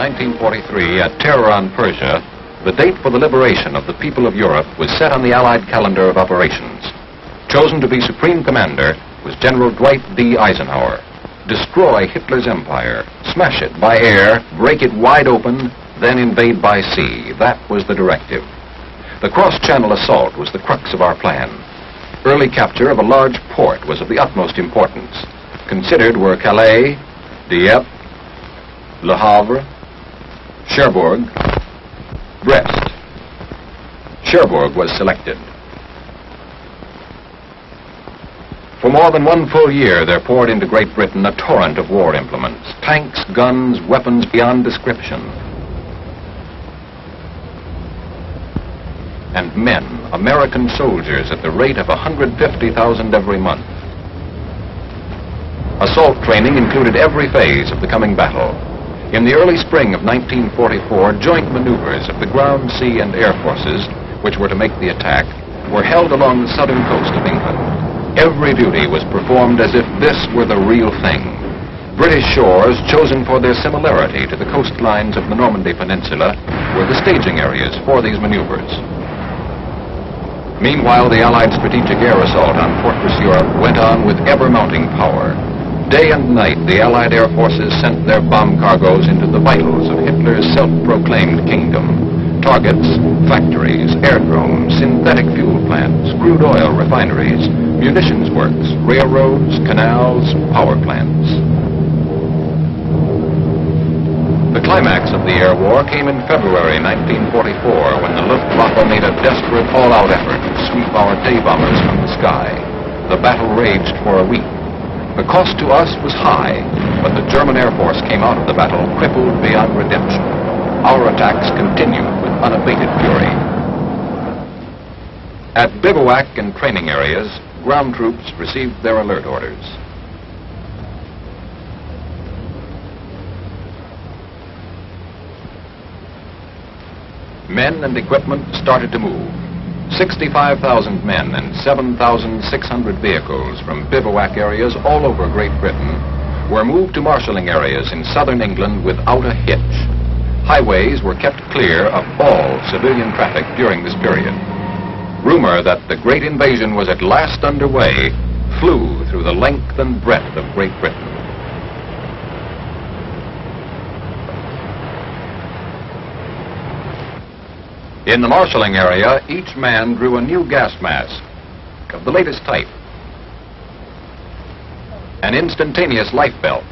1943 at terror on Persia, the date for the liberation of the people of Europe was set on the Allied calendar of operations. Chosen to be Supreme Commander was General Dwight D. Eisenhower. Destroy Hitler's empire, smash it by air, break it wide open, then invade by sea. That was the directive. The cross-channel assault was the crux of our plan. Early capture of a large port was of the utmost importance. Considered were Calais, Dieppe, Le Havre, Cherbourg, Brest. Cherbourg was selected. For more than 1 full year, there poured into Great Britain a torrent of war implements, tanks, guns, weapons beyond description. And men, American soldiers, at the rate of 150,000 every month. Assault training included every phase of the coming battle. In the early spring of 1944, joint maneuvers of the ground, sea, and air forces, which were to make the attack, were held along the southern coast of England. Every duty was performed as if this were the real thing. British shores, chosen for their similarity to the coastlines of the Normandy Peninsula, were the staging areas for these maneuvers. Meanwhile, the Allied strategic air assault on Fortress Europe went on with ever-mounting power. Day and night, the Allied air forces sent their bomb cargoes into the vitals of Hitler's self-proclaimed kingdom. Targets, factories, aerodromes, synthetic fuel plants, crude oil refineries, munitions works, railroads, canals, power plants. The climax of the air war came in February 1944 when the Luftwaffe made a desperate all-out effort to sweep our day bombers from the sky. The battle raged for a week. The cost to us was high, but the German Air Force came out of the battle crippled beyond redemption. Our attacks continued with unabated fury. At bivouac and training areas, ground troops received their alert orders. Men and equipment started to move. 65,000 men and 7,600 vehicles from bivouac areas all over Great Britain were moved to marshalling areas in southern England without a hitch. Highways were kept clear of all civilian traffic during this period. Rumor that the great invasion was at last underway flew through the length and breadth of Great Britain. In the marshalling area, each man drew a new gas mask of the latest type, an instantaneous life belt.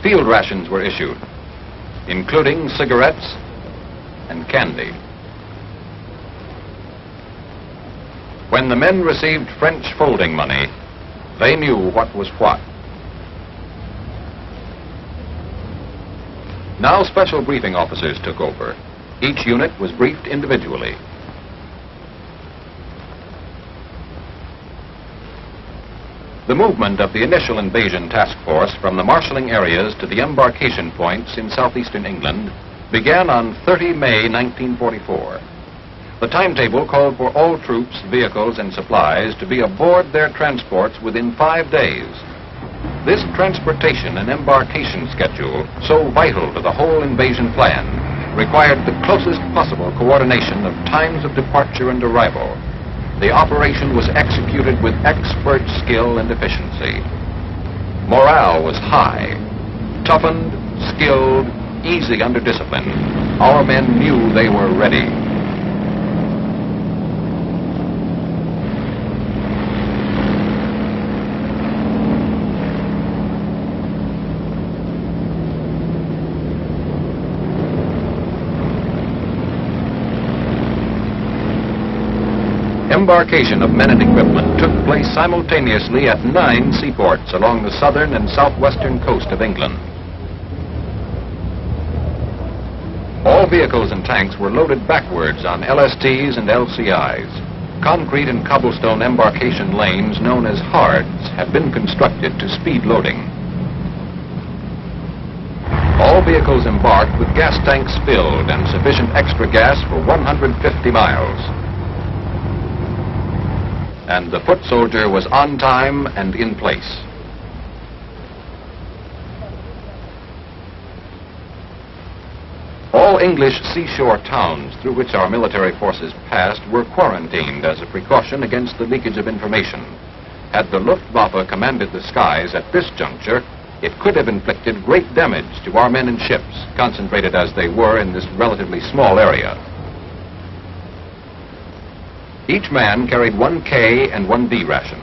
Field rations were issued, including cigarettes and candy. When the men received French folding money, they knew what was what. Now special briefing officers took over. Each unit was briefed individually. The movement of the initial invasion task force from the marshalling areas to the embarkation points in southeastern England began on 30 May 1944. The timetable called for all troops, vehicles, and supplies to be aboard their transports within 5 days. This transportation and embarkation schedule, so vital to the whole invasion plan, required the closest possible coordination of times of departure and arrival. The operation was executed with expert skill and efficiency. Morale was high. Toughened, skilled, easy under discipline, our men knew they were ready. Embarkation of men and equipment took place simultaneously at 9 seaports along the southern and southwestern coast of England. All vehicles and tanks were loaded backwards on LSTs and LCIs. Concrete and cobblestone embarkation lanes known as hards had been constructed to speed loading. All vehicles embarked with gas tanks filled and sufficient extra gas for 150 miles. And the foot soldier was on time and in place. All English seashore towns through which our military forces passed were quarantined as a precaution against the leakage of information. Had the Luftwaffe commanded the skies at this juncture, it could have inflicted great damage to our men and ships, concentrated as they were in this relatively small area. Each man carried one K and one D ration.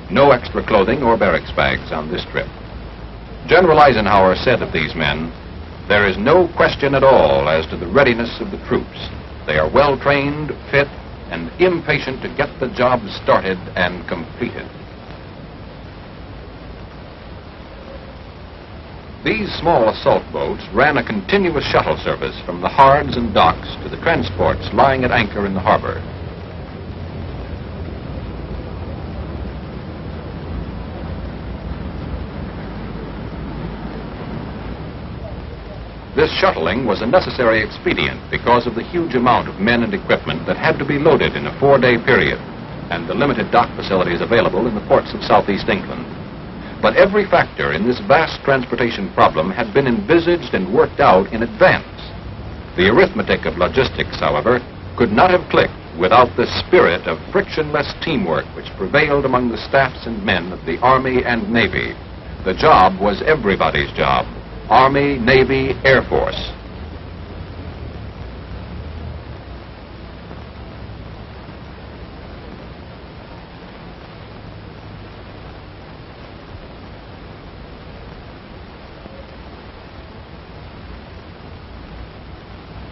No extra clothing or barracks bags on this trip. General Eisenhower said of these men, "There is no question at all as to the readiness of the troops. They are well trained, fit, and impatient to get the job started and completed." These small assault boats ran a continuous shuttle service from the hards and docks to the transports lying at anchor in the harbor. This shuttling was a necessary expedient because of the huge amount of men and equipment that had to be loaded in a 4-day period and the limited dock facilities available in the ports of southeast England. But every factor in this vast transportation problem had been envisaged and worked out in advance. The arithmetic of logistics, however, could not have clicked without the spirit of frictionless teamwork which prevailed among the staffs and men of the Army and Navy. The job was everybody's job. Army, Navy, Air Force.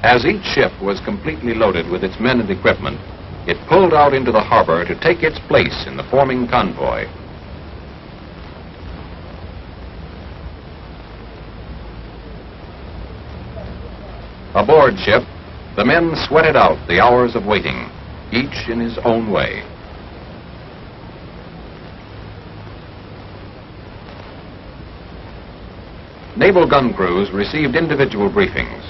As each ship was completely loaded with its men and equipment, it pulled out into the harbor to take its place in the forming convoy. Aboard ship, the men sweated out the hours of waiting, each in his own way. Naval gun crews received individual briefings.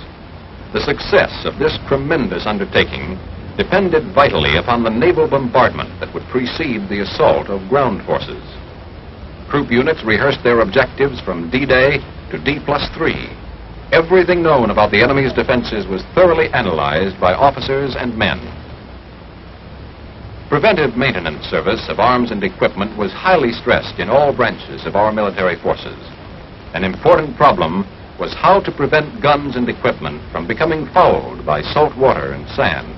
The success of this tremendous undertaking depended vitally upon the naval bombardment that would precede the assault of ground forces. Troop units rehearsed their objectives from D-Day to D+3. Everything known about the enemy's defenses was thoroughly analyzed by officers and men. Preventive maintenance service of arms and equipment was highly stressed in all branches of our military forces. An important problem was how to prevent guns and equipment from becoming fouled by salt water and sand.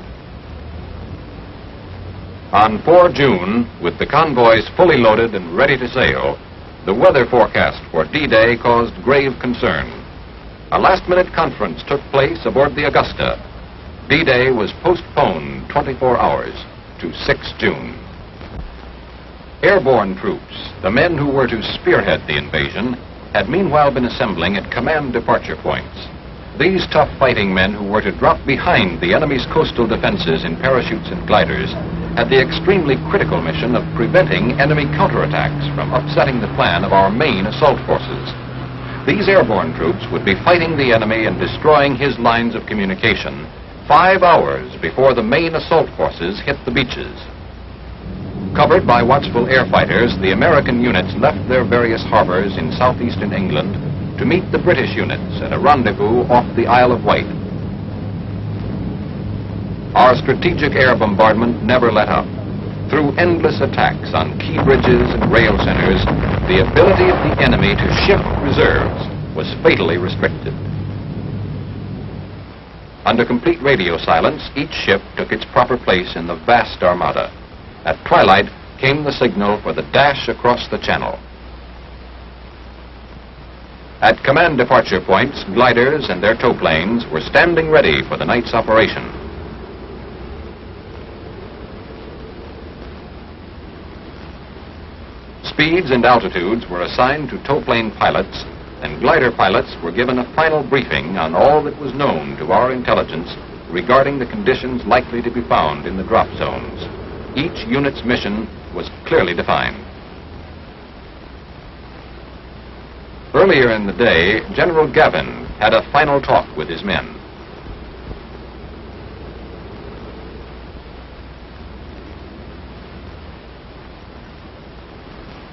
On 4 June, with the convoys fully loaded and ready to sail, the weather forecast for D-Day caused grave concern. A last-minute conference took place aboard the Augusta. D-Day was postponed 24 hours to 6 June. Airborne troops, the men who were to spearhead the invasion, had meanwhile been assembling at command departure points. These tough fighting men who were to drop behind the enemy's coastal defenses in parachutes and gliders had the extremely critical mission of preventing enemy counterattacks from upsetting the plan of our main assault forces. These airborne troops would be fighting the enemy and destroying his lines of communication 5 hours before the main assault forces hit the beaches. Covered by watchful air fighters, the American units left their various harbors in southeastern England to meet the British units at a rendezvous off the Isle of Wight. Our strategic air bombardment never let up. Through endless attacks on key bridges and rail centers, the ability of the enemy to shift reserves was fatally restricted. Under complete radio silence, each ship took its proper place in the vast armada. At twilight came the signal for the dash across the channel. At command departure points, gliders and their tow planes were standing ready for the night's operation. Speeds and altitudes were assigned to tow plane pilots, and glider pilots were given a final briefing on all that was known to our intelligence regarding the conditions likely to be found in the drop zones. Each unit's mission was clearly defined. Earlier in the day, General Gavin had a final talk with his men.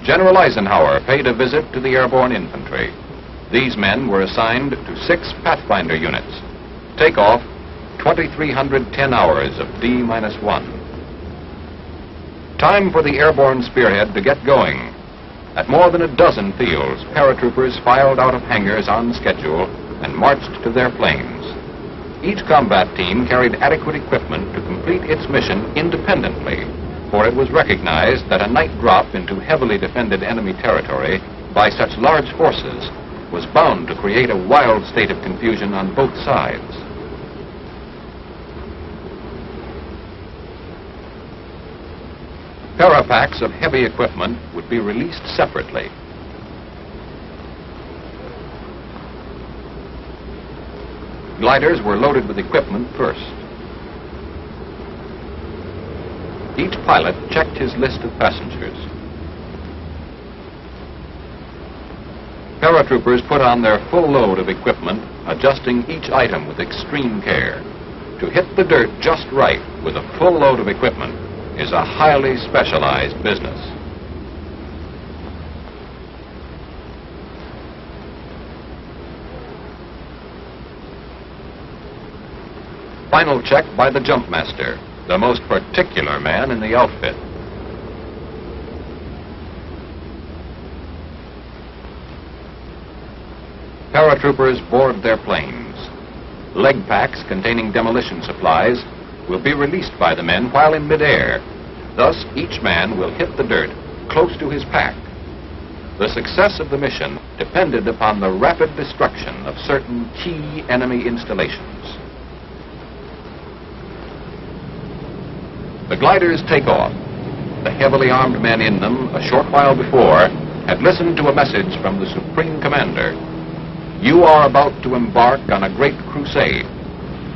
General Eisenhower paid a visit to the airborne infantry. These men were assigned to 6 Pathfinder units. Takeoff, 2,310 hours of D-1. Time for the airborne spearhead to get going. At more than a dozen fields, paratroopers filed out of hangars on schedule and marched to their planes. Each combat team carried adequate equipment to complete its mission independently, for it was recognized that a night drop into heavily defended enemy territory by such large forces was bound to create a wild state of confusion on both sides. Parapacks of heavy equipment would be released separately. Gliders were loaded with equipment first. Each pilot checked his list of passengers. Paratroopers put on their full load of equipment, adjusting each item with extreme care. To hit the dirt just right with a full load of equipment is a highly specialized business. Final check by the jump master, the most particular man in the outfit. Paratroopers board their planes. Leg packs containing demolition supplies will be released by the men while in midair. Thus, each man will hit the dirt close to his pack. The success of the mission depended upon the rapid destruction of certain key enemy installations. The gliders take off. The heavily armed men in them, a short while before, had listened to a message from the Supreme Commander. You are about to embark on a great crusade.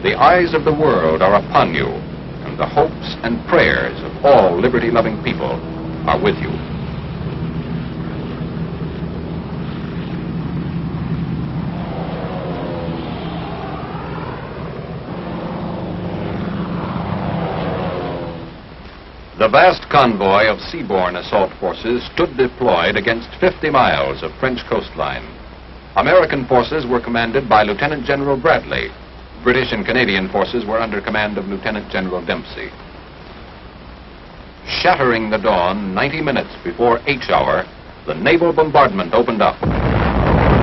The eyes of the world are upon you, and the hopes and prayers of all liberty-loving people are with you. The vast convoy of seaborne assault forces stood deployed against 50 miles of French coastline. American forces were commanded by Lieutenant General Bradley. British and Canadian forces were under command of Lieutenant General Dempsey. Shattering the dawn 90 minutes before H hour, the naval bombardment opened up.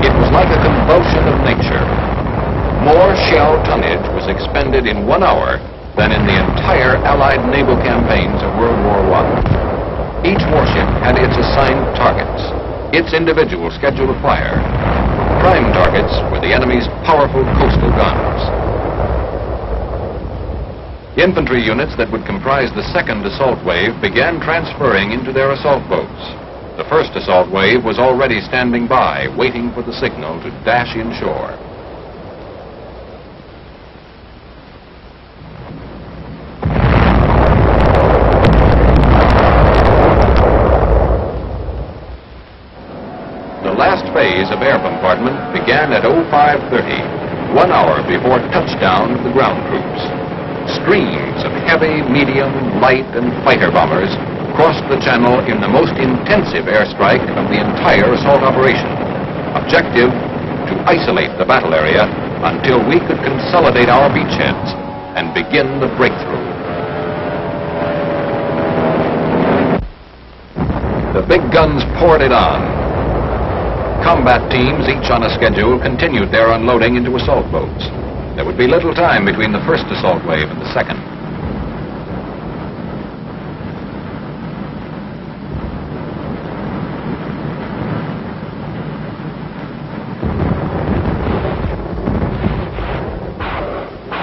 It was like a convulsion of nature. More shell tonnage was expended in 1 hour than in the entire Allied naval campaigns of World War I. Each warship had its assigned targets, its individual schedule of fire. Prime targets were the enemy's powerful coastal guns. Infantry units that would comprise the second assault wave began transferring into their assault boats. The first assault wave was already standing by, waiting for the signal to dash inshore. The last phase of air bombardment began at 0530, 1 hour before touchdown of the ground troops. Streams of heavy, medium, light, and fighter bombers crossed the channel in the most intensive airstrike of the entire assault operation. Objective, to isolate the battle area until we could consolidate our beachheads and begin the breakthrough. The big guns poured it on. Combat teams, each on a schedule, continued their unloading into assault boats. There would be little time between the first assault wave and the second.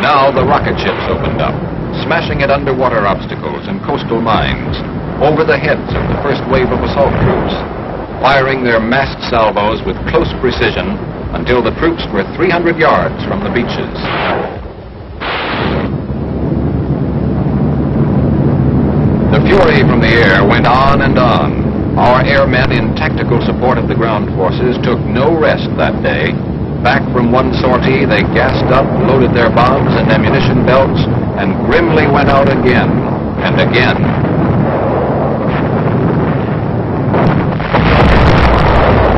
Now the rocket ships opened up, smashing at underwater obstacles and coastal mines, over the heads of the first wave of assault troops, firing their massed salvos with close precision until the troops were 300 yards from the beaches. The fury from the air went on and on. Our airmen in tactical support of the ground forces took no rest that day. Back from one sortie, they gassed up, loaded their bombs and ammunition belts, and grimly went out again and again.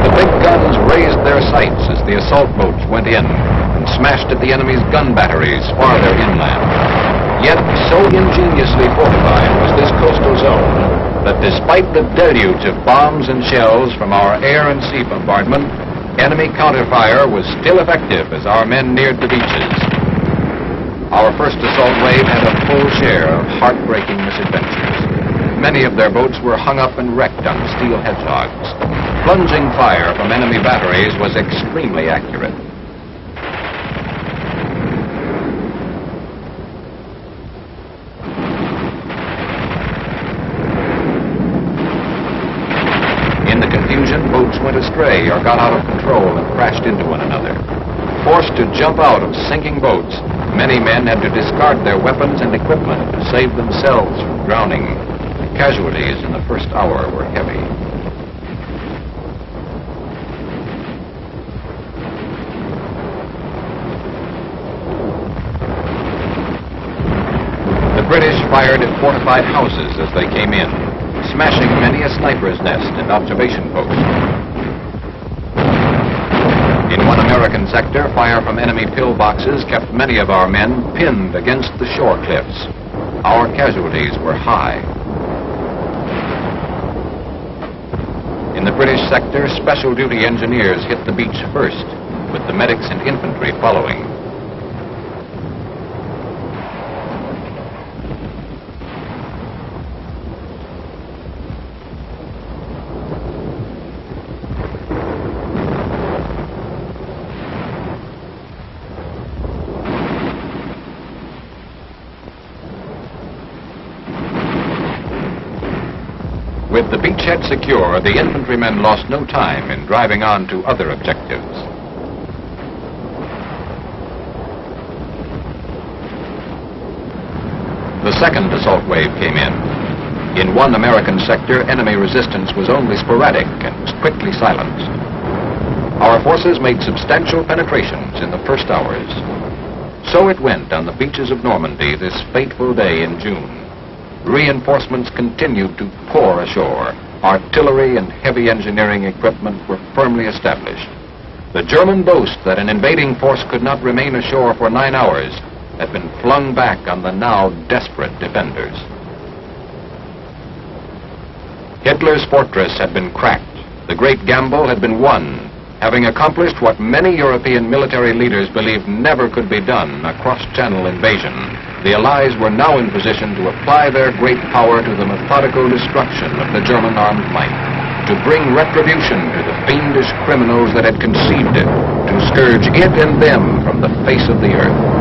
The big guns raised their sights as the assault boats went in. and smashed at the enemy's gun batteries farther inland. Yet so ingeniously fortified was this coastal zone that despite the deluge of bombs and shells from our air and sea bombardment, enemy counterfire was still effective as our men neared the beaches. Our first assault wave had a full share of heartbreaking misadventures. Many of their boats were hung up and wrecked on steel hedgehogs. Plunging fire from enemy batteries was extremely accurate. In the confusion, boats went astray or got out of control and crashed into one another. Forced to jump out of sinking boats, many men had to discard their weapons and equipment to save themselves from drowning. The casualties in the first hour were heavy. The British fired at fortified houses as they came in, smashing many a sniper's nest and observation post. In one American sector, fire from enemy pillboxes kept many of our men pinned against the shore cliffs. Our casualties were high. In the British sector, special duty engineers hit the beach first, with the medics and infantry following. With the beachhead secure, the infantrymen lost no time in driving on to other objectives. The second assault wave came in. In one American sector, enemy resistance was only sporadic and was quickly silenced. Our forces made substantial penetrations in the first hours. So it went on the beaches of Normandy this fateful day in June. Reinforcements continued to pour ashore. Artillery and heavy engineering equipment were firmly established. The German boast that an invading force could not remain ashore for 9 hours had been flung back on the now desperate defenders. Hitler's fortress had been cracked. The great gamble had been won. Having accomplished what many European military leaders believed never could be done, a cross-channel invasion, the Allies were now in position to apply their great power to the methodical destruction of the German armed might, to bring retribution to the fiendish criminals that had conceived it, to scourge it and them from the face of the earth.